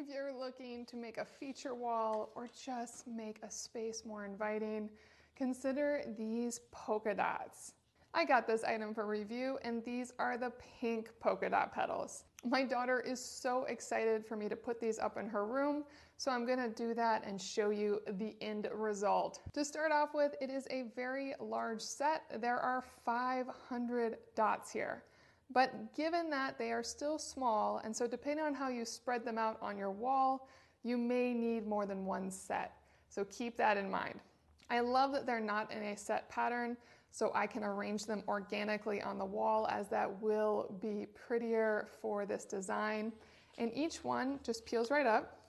If you're looking to make a feature wall or just make a space more inviting, consider these polka dots. I got this item for review, and these are the pink polka dot petals. My daughter is so excited for me to put these up in her room, so I'm gonna do that and show you the end result. To start off with, it is a very large set. There are 500 dots here. But given that they are still small, and so depending on how you spread them out on your wall, you may need more than one set. So keep that in mind. I love that they're not in a set pattern, so I can arrange them organically on the wall, as that will be prettier for this design. And each one just peels right up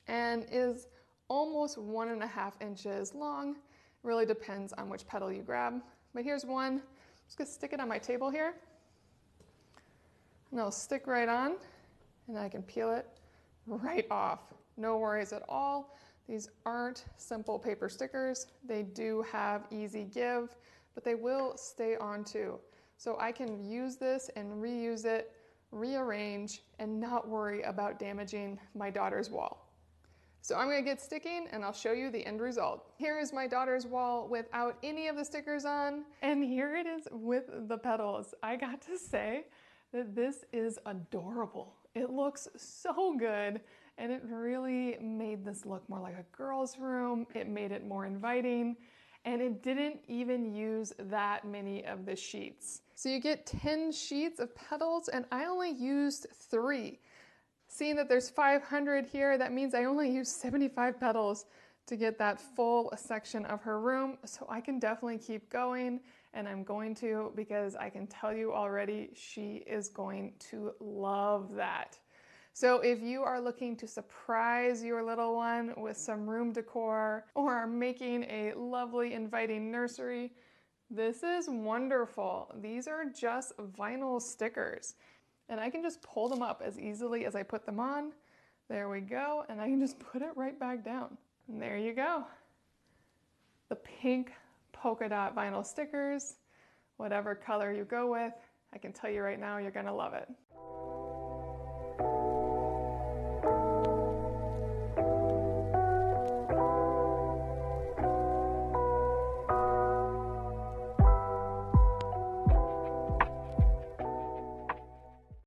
and is almost 1.5 inches long. Really depends on which petal you grab. But here's one. I'm just gonna stick it on my table here, and it'll stick right on, and I can peel it right off. No worries at all. These aren't simple paper stickers. They do have easy give, but they will stay on too. So I can use this and reuse it, rearrange, and not worry about damaging my daughter's wall. So I'm gonna get sticking and I'll show you the end result. Here is my daughter's wall without any of the stickers on, and here it is with the petals. I got to say that this is adorable. It looks so good, and it really made this look more like a girl's room. It made it more inviting, and it didn't even use that many of the sheets. So you get 10 sheets of petals, and I only used 3. Seeing that there's 500 here, that means I only used 75 petals to get that full section of her room. So I can definitely keep going, and I'm going to, because I can tell you already, she is going to love that. So if you are looking to surprise your little one with some room decor, or are making a lovely inviting nursery, this is wonderful. These are just vinyl stickers, and I can just pull them up as easily as I put them on. There we go, and I can just put it right back down. And there you go. The pink polka dot vinyl stickers, whatever color you go with, I can tell you right now, you're gonna love it.